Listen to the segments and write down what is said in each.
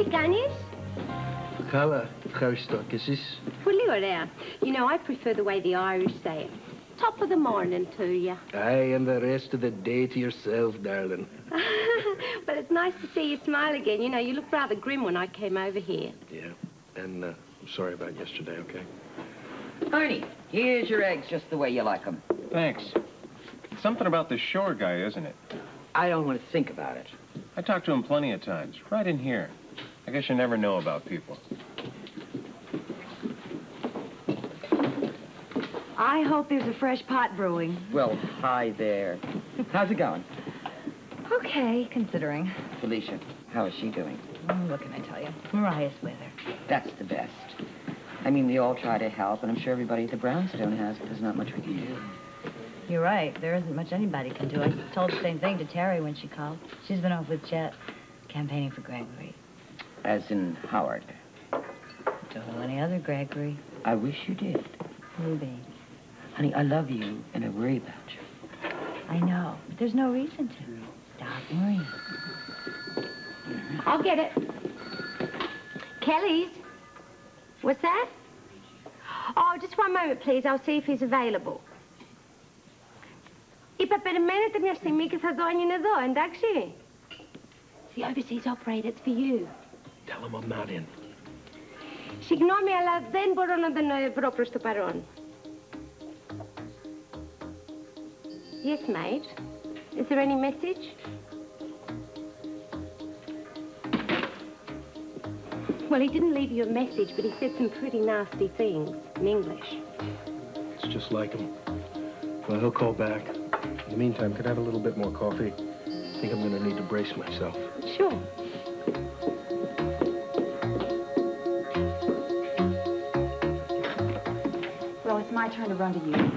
Τι κάνεις? Καλά, ευχαριστώ. Και εσείς? Πολύ ωραία. You know, I prefer the way the Irish say it. Top of the morning to you. Aye, and the rest of the day to yourself, darling. Well, it's nice to see you smile again. You know, you looked rather grim when I came over here. Yeah, and I'm sorry about yesterday, okay? Ernie, here's your eggs just the way you like them. Thanks. It's something about the Shore guy, isn't it? I don't want to think about it. I talked to him plenty of times, right in here. I guess you never know about people. I hope there's a fresh pot brewing. Well, hi there. How's it going? Okay, considering. Felicia, how is she doing? What can I tell you? Mariah's with her. That's the best. I mean, we all try to help, and I'm sure everybody at the Brownstone has, but there's not much we can do. You're right. There isn't much anybody can do. I told the same thing to Terry when she called. She's been off with Chet, campaigning for Gregory. As in Howard. Don't know any other Gregory. I wish you did. Ruby. Honey, I love you, and I worry about you. I know, but there's no reason to. Stop worrying. I'll get it. Kelly's. What's that? Oh, just one moment, please. I'll see if he's available. Είπα, περιμένετε μια στιγμή και θα δω αν είναι εδώ, εντάξει? The overseas operator, it's for you. Tell him I'm not in. Συγγνώμη, αλλά δεν μπορώ να τον βρω προς το παρόν. Yes, mate. Is there any message? Well, he didn't leave you a message, but he said some pretty nasty things in English. It's just like him. Well, he'll call back. In the meantime, could I have a little bit more coffee? I think I'm going to need to brace myself. Sure. Well, it's my turn to run to you.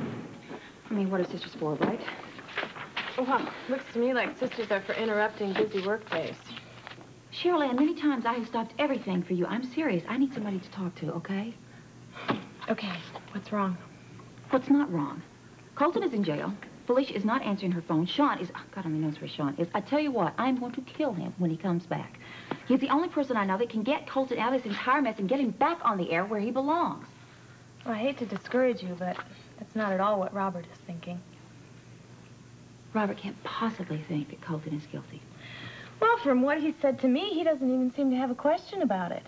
I mean, what are sisters for, right? Well, looks to me like sisters are for interrupting busy work days. Cheryl Ann, many times I have stopped everything for you. I'm serious. I need somebody to talk to, okay? Okay, what's wrong? What's not wrong? Colton is in jail. Felicia is not answering her phone. Sean is... Oh, God only knows where Sean is. I tell you what, I'm going to kill him when he comes back. He's the only person I know that can get Colton out of this entire mess and get him back on the air where he belongs. Well, I hate to discourage you, but that's not at all what Robert is thinking. Robert can't possibly think that Colton is guilty. Well, from what he said to me, he doesn't even seem to have a question about it.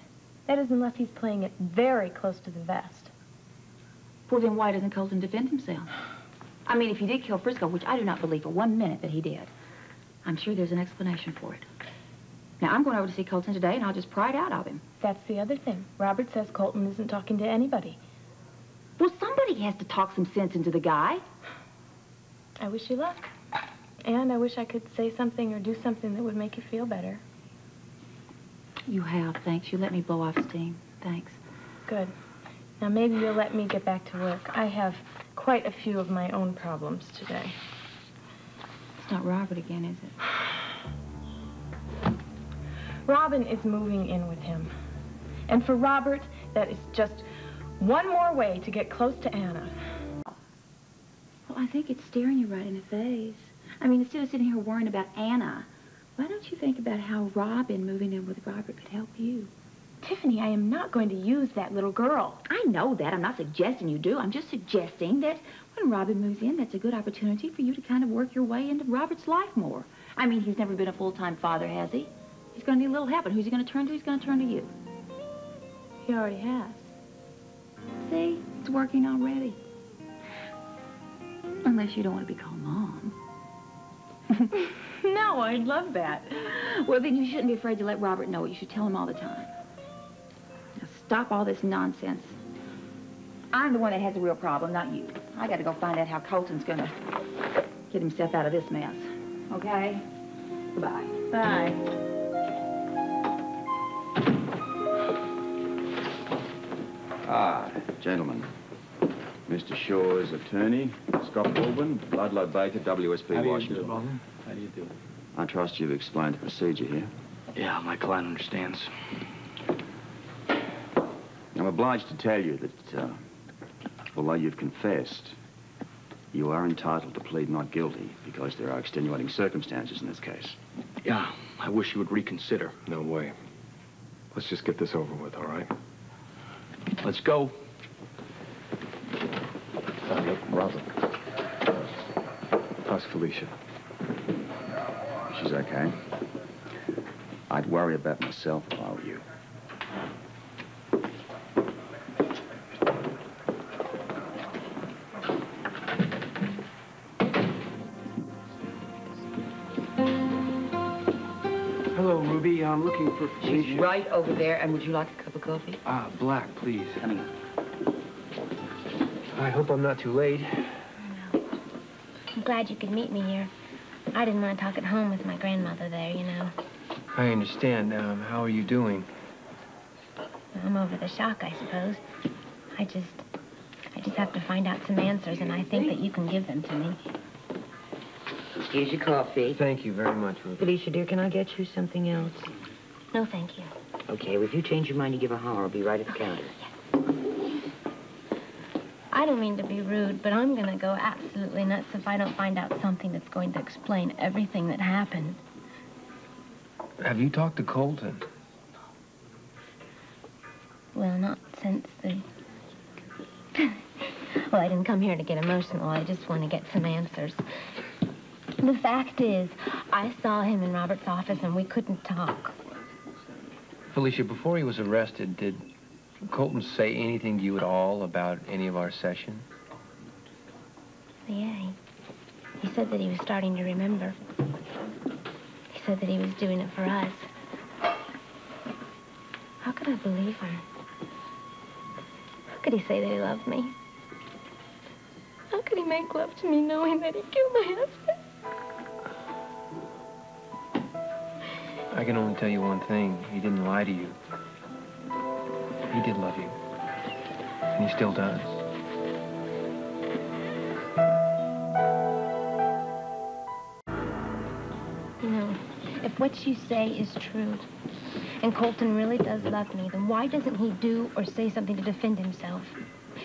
That is, unless he's playing it very close to the vest. Well, then why doesn't Colton defend himself? I mean, if he did kill Frisco, which I do not believe for 1 minute that he did, I'm sure there's an explanation for it. Now, I'm going over to see Colton today, and I'll just pry it out of him. That's the other thing. Robert says Colton isn't talking to anybody. Well, somebody has to talk some sense into the guy. I wish you luck. And I wish I could say something or do something that would make you feel better. You have, thanks. You let me blow off steam. Thanks. Good. Now, maybe you'll let me get back to work. I have quite a few of my own problems today. It's not Robert again, is it? Robin is moving in with him. And for Robert, that is just one more way to get close to Anna. Well, I think it's staring you right in the face. I mean, instead of sitting here worrying about Anna, why don't you think about how Robin moving in with Robert could help you? Tiffany, I am not going to use that little girl. I know that. I'm not suggesting you do. I'm just suggesting that when Robin moves in, that's a good opportunity for you to kind of work your way into Robert's life more. I mean, he's never been a full-time father, has he? He's going to need a little help, and who's he going to turn to? He's going to turn to you. He already has. See? It's working already. Unless you don't want to be called Mom. No, I'd love that. Well, then you shouldn't be afraid to let Robert know it. You should tell him all the time. Now, stop all this nonsense. I'm the one that has a real problem, not you. I got to go find out how Colton's going to get himself out of this mess. Okay? Goodbye. Bye. Ah, gentlemen. Mr. Shore's attorney, Scott Baldwin, Ludlow Baker, WSP Washington. How do you do? I trust you've explained the procedure here. Yeah, my client understands. I'm obliged to tell you that, although you've confessed, you are entitled to plead not guilty because there are extenuating circumstances in this case. Yeah, I wish you would reconsider. No way. Let's just get this over with, all right? Let's go. Look, Robert. How's Felicia? She's okay. I'd worry about myself if I were you. Hello, Ruby. I'm looking for Felicia. She's right over there. And would you like a cup of coffee? Black, please. Coming up. I hope I'm not too late. I'm glad you could meet me here. I didn't want to talk at home with my grandmother there, you know. I understand. How are you doing? I'm over the shock, I suppose. I just have to find out some answers, and I think that you can give them to me. Here's your coffee. Thank you very much, Ruby. Felicia, dear, can I get you something else? No, thank you. Okay, well, if you change your mind, you give a holler. I'll be right at the counter. I don't mean to be rude, but I'm going to go absolutely nuts if I don't find out something that's going to explain everything that happened. Have you talked to Colton? Well, not since the... Well, I didn't come here to get emotional. I just want to get some answers. The fact is, I saw him in Robert's office and we couldn't talk. Felicia, before he was arrested, did Colton say anything to you at all about any of our sessions? Yeah, he said that he was starting to remember. He said that he was doing it for us. How could I believe him? How could he say that he loved me? How could he make love to me knowing that he killed my husband? I can only tell you one thing. He didn't lie to you. He did love you. And he still does. You know, if what you say is true, and Colton really does love me, then why doesn't he do or say something to defend himself?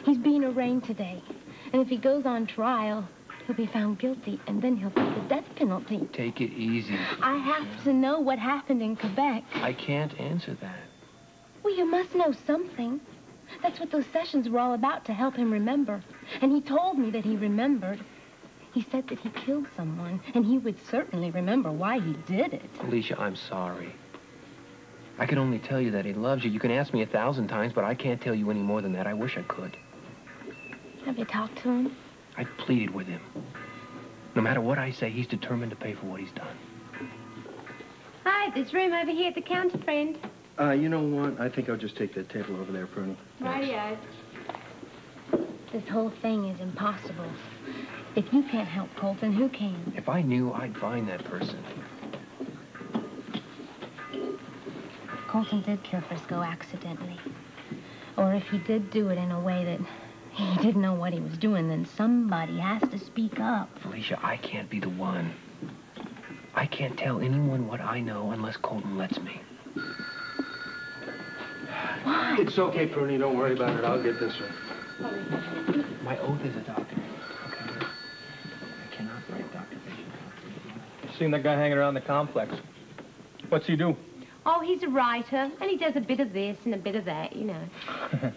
He's being arraigned today. And if he goes on trial, he'll be found guilty, and then he'll take the death penalty. Take it easy. I have to know what happened in Quebec. I can't answer that. Well, you must know something. That's what those sessions were all about, to help him remember. And he told me that he remembered. He said that he killed someone, and he would certainly remember why he did it. Alicia, I'm sorry. I can only tell you that he loves you. You can ask me 1,000 times, but I can't tell you any more than that. I wish I could. Have you talked to him? I pleaded with him. No matter what I say, he's determined to pay for what he's done. Hi, there's room over here at the counter, friend. You know what? I think I'll just take that table over there, Pruny. Rightio. This whole thing is impossible. If you can't help Colton, who can? If I knew, I'd find that person. Colton did kill Frisco accidentally. Or if he did do it in a way that he didn't know what he was doing, then somebody has to speak up. Felicia, I can't be the one. I can't tell anyone what I know unless Colton lets me. Why? It's okay, Pruny. Don't worry about it. I'll get this one. My oath is a document, okay? I cannot write documentation. Seen that guy hanging around the complex. What's he do? Oh, he's a writer, and he does a bit of this and a bit of that, you know.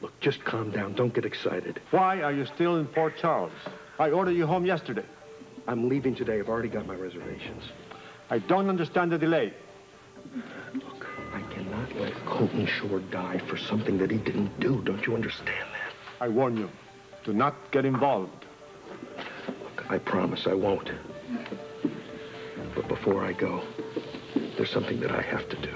Look, just calm down. Don't get excited. Why are you still in Port Charles? I ordered you home yesterday. I'm leaving today. I've already got my reservations. I don't understand the delay. Look, I cannot let Colton Shore die for something that he didn't do. Don't you understand that? I warn you, do not get involved. Look, I promise I won't. But before I go, there's something that I have to do.